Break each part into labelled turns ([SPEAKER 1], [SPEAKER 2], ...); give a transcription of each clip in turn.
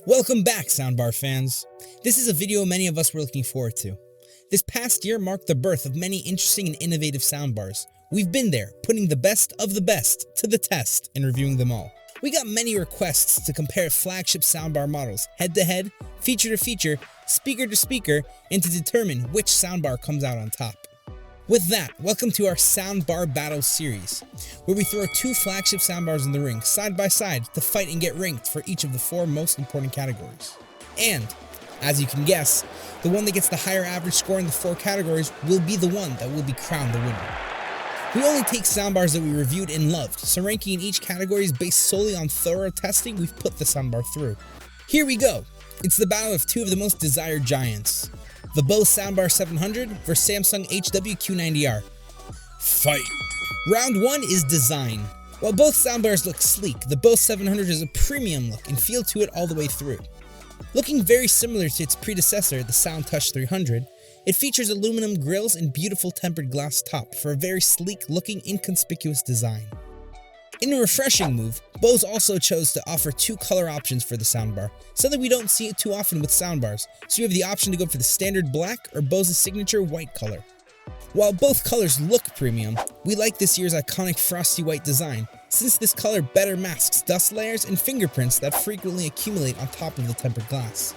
[SPEAKER 1] Welcome back, Soundbar fans. This is a video many of us were looking forward to. This past year marked the birth of many interesting and innovative soundbars. We've been there, putting the best of the best to the test and reviewing them all. We got many requests to compare flagship soundbar models head-to-head, feature-to-feature, speaker-to-speaker, and to determine which soundbar comes out on top. With that, welcome to our Soundbar Battles series, where we throw two flagship soundbars in the ring side by side to fight and get ranked for each of the four most important categories. And, as you can guess, the one that gets the higher average score in the four categories will be the one that will be crowned the winner. We only take soundbars that we reviewed and loved, so ranking in each category is based solely on thorough testing we've put the soundbar through. Here we go! It's the battle of two of the most desired giants. The Bose Soundbar 700 versus Samsung HW-Q90R. Fight! Round 1 is design. While both soundbars look sleek, the Bose 700 has a premium look and feel to it all the way through. Looking very similar to its predecessor, the SoundTouch 300, it features aluminum grills and beautiful tempered glass top for a very sleek looking, inconspicuous design. In a refreshing move, Bose also chose to offer two color options for the soundbar, something we don't see it too often with soundbars, so you have the option to go for the standard black or Bose's signature white color. While both colors look premium, we like this year's iconic frosty white design, since this color better masks dust layers and fingerprints that frequently accumulate on top of the tempered glass.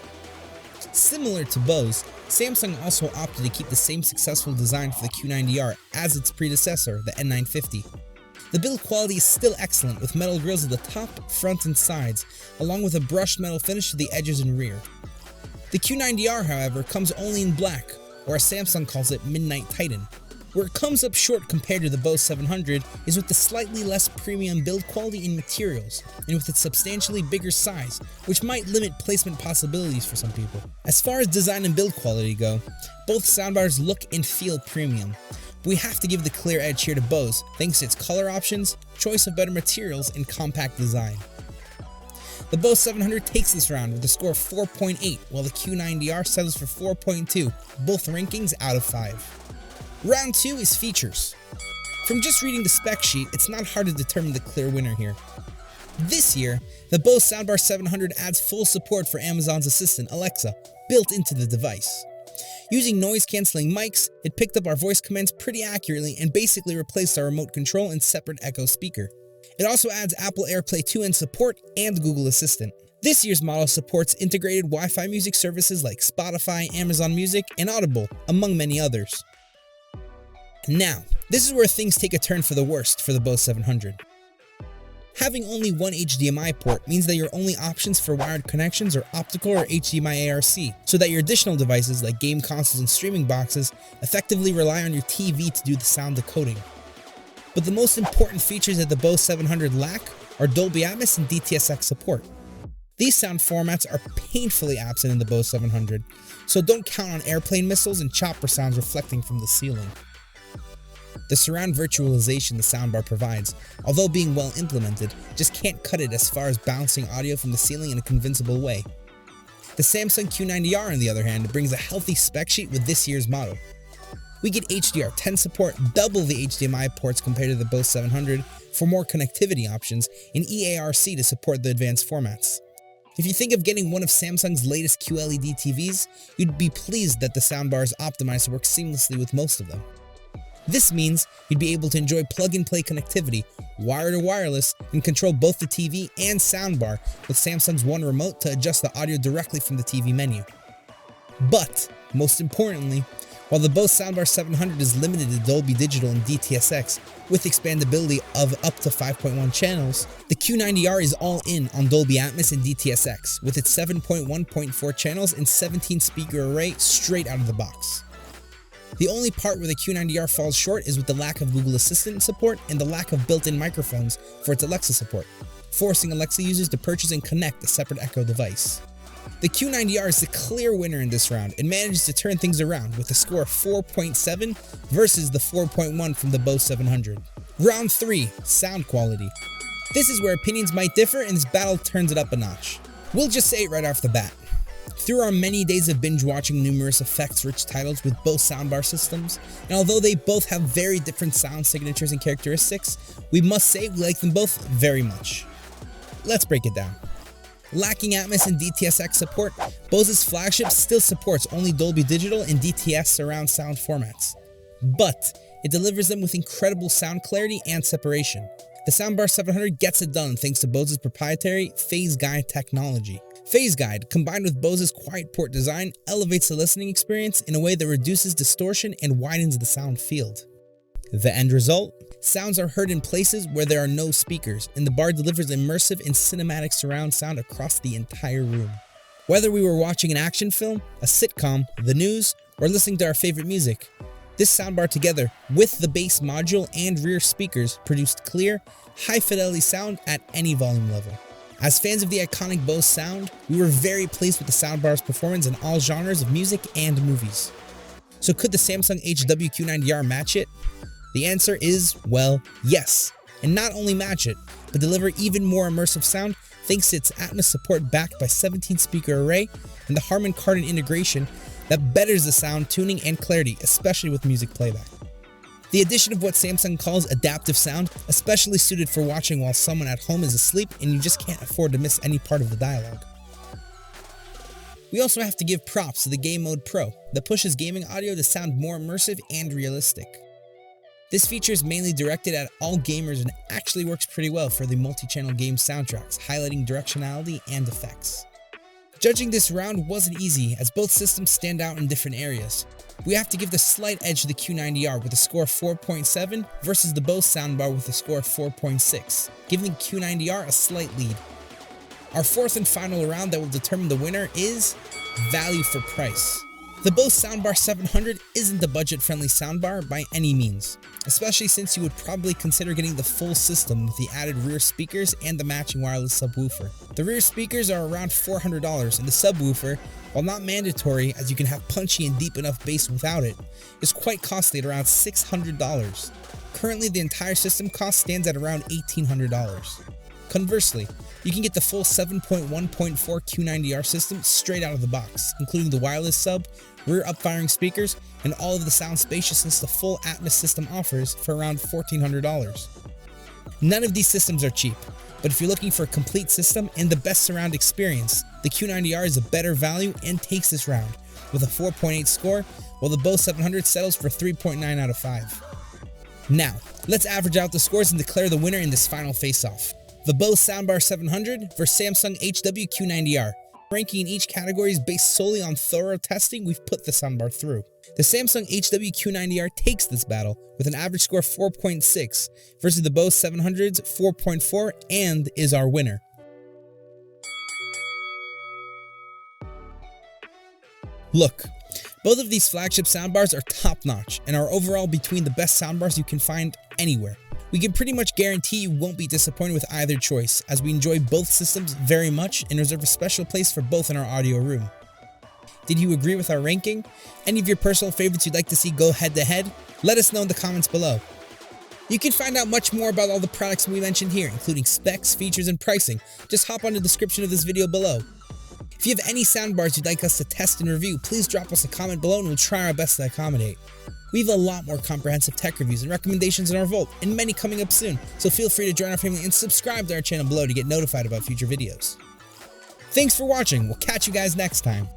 [SPEAKER 1] Similar to Bose, Samsung also opted to keep the same successful design for the Q90R as its predecessor, the N950. The build quality is still excellent, with metal grills at the top, front, and sides, along with a brushed metal finish to the edges and rear. The Q90R, however, comes only in black, or as Samsung calls it, Midnight Titan. Where it comes up short compared to the Bose 700 is with the slightly less premium build quality in materials, and with its substantially bigger size, which might limit placement possibilities for some people. As far as design and build quality go, both soundbars look and feel premium. We have to give the clear edge here to Bose, thanks to its color options, choice of better materials, and compact design. The Bose 700 takes this round with a score of 4.8, while the Q90R settles for 4.2, both rankings out of 5. Round 2 is features. From just reading the spec sheet, it's not hard to determine the clear winner here. This year, the Bose Soundbar 700 adds full support for Amazon's assistant, Alexa, built into the device. Using noise-canceling mics, it picked up our voice commands pretty accurately and basically replaced our remote control and separate Echo speaker. It also adds Apple AirPlay 2N support and Google Assistant. This year's model supports integrated Wi-Fi music services like Spotify, Amazon Music, and Audible, among many others. Now, this is where things take a turn for the worst for the Bose 700. Having only one HDMI port means that your only options for wired connections are optical or HDMI ARC, so that your additional devices like game consoles and streaming boxes effectively rely on your TV to do the sound decoding. But the most important features that the Bose 700 lack are Dolby Atmos and DTS:X support. These sound formats are painfully absent in the Bose 700, so don't count on airplane missiles and chopper sounds reflecting from the ceiling. The surround virtualization the soundbar provides, although being well implemented, just can't cut it as far as bouncing audio from the ceiling in a convincible way. The Samsung Q90R, on the other hand, brings a healthy spec sheet with this year's model. We get HDR10 support, double the HDMI ports compared to the Bose 700 for more connectivity options, and EARC to support the advanced formats. If you think of getting one of Samsung's latest QLED TVs, you'd be pleased that the soundbar is optimized to work seamlessly with most of them. This means you'd be able to enjoy plug-and-play connectivity, wired or wireless, and control both the TV and soundbar with Samsung's One Remote to adjust the audio directly from the TV menu. But, most importantly, while the Bose Soundbar 700 is limited to Dolby Digital and DTS:X with expandability of up to 5.1 channels, the Q90R is all in on Dolby Atmos and DTS:X with its 7.1.4 channels and 17 speaker array straight out of the box. The only part where the Q90R falls short is with the lack of Google Assistant support and the lack of built-in microphones for its Alexa support, forcing Alexa users to purchase and connect a separate Echo device. The Q90R is the clear winner in this round and manages to turn things around with a score of 4.7 versus the 4.1 from the Bose 700. Round 3, sound quality. This is where opinions might differ and this battle turns it up a notch. We'll just say it right off the bat. Through our many days of binge-watching numerous effects-rich titles with both soundbar systems, and although they both have very different sound signatures and characteristics, we must say we like them both very much. Let's break it down. Lacking Atmos and DTS:X support, Bose's flagship still supports only Dolby Digital and DTS surround sound formats. But it delivers them with incredible sound clarity and separation. The Soundbar 700 gets it done thanks to Bose's proprietary Phase Guide technology. Phase Guide, combined with Bose's quiet port design, elevates the listening experience in a way that reduces distortion and widens the sound field. The end result? Sounds are heard in places where there are no speakers, and the bar delivers immersive and cinematic surround sound across the entire room. Whether we were watching an action film, a sitcom, the news, or listening to our favorite music, this soundbar together with the bass module and rear speakers produced clear, high-fidelity sound at any volume level. As fans of the iconic Bose sound, we were very pleased with the soundbar's performance in all genres of music and movies. So could the Samsung HW-Q90R match it? The answer is, well, yes. And not only match it, but deliver even more immersive sound thanks to its Atmos support backed by 17-speaker array and the Harman Kardon integration that betters the sound tuning and clarity, especially with music playback. The addition of what Samsung calls adaptive sound, especially suited for watching while someone at home is asleep and you just can't afford to miss any part of the dialogue. We also have to give props to the Game Mode Pro that pushes gaming audio to sound more immersive and realistic. This feature is mainly directed at all gamers and actually works pretty well for the multi-channel game soundtracks, highlighting directionality and effects. Judging this round wasn't easy, as both systems stand out in different areas. We have to give the slight edge to the Q90R with a score of 4.7 versus the Bose Soundbar with a score of 4.6, giving the Q90R a slight lead. Our fourth and final round that will determine the winner is value for price. The Bose Soundbar 700 isn't a budget-friendly soundbar by any means, especially since you would probably consider getting the full system with the added rear speakers and the matching wireless subwoofer. The rear speakers are around $400, and the subwoofer, while not mandatory as you can have punchy and deep enough bass without it, is quite costly at around $600. Currently, the entire system cost stands at around $1,800. Conversely, you can get the full 7.1.4 Q90R system straight out of the box, including the wireless sub, rear up-firing speakers, and all of the sound spaciousness the full Atmos system offers for around $1,400. None of these systems are cheap, but if you're looking for a complete system and the best surround experience, the Q90R is a better value and takes this round, with a 4.8 score, while the Bose 700 settles for 3.9 out of 5. Now, let's average out the scores and declare the winner in this final face-off. The Bose Soundbar 700 vs Samsung HW-Q90R. Ranking in each category is based solely on thorough testing we've put the soundbar through. The Samsung HW-Q90R takes this battle with an average score of 4.6 versus the Bose 700's 4.4 and is our winner. Look, both of these flagship soundbars are top-notch and are overall between the best soundbars you can find anywhere. We can pretty much guarantee you won't be disappointed with either choice, as we enjoy both systems very much and reserve a special place for both in our audio room. Did you agree with our ranking? Any of your personal favorites you'd like to see go head-to-head? Let us know in the comments below. You can find out much more about all the products we mentioned here, including specs, features, and pricing. Just hop on the description of this video below. If you have any soundbars you'd like us to test and review, please drop us a comment below and we'll try our best to accommodate. We have a lot more comprehensive tech reviews and recommendations in our vault, and many coming up soon, so feel free to join our family and subscribe to our channel below to get notified about future videos. Thanks for watching, we'll catch you guys next time.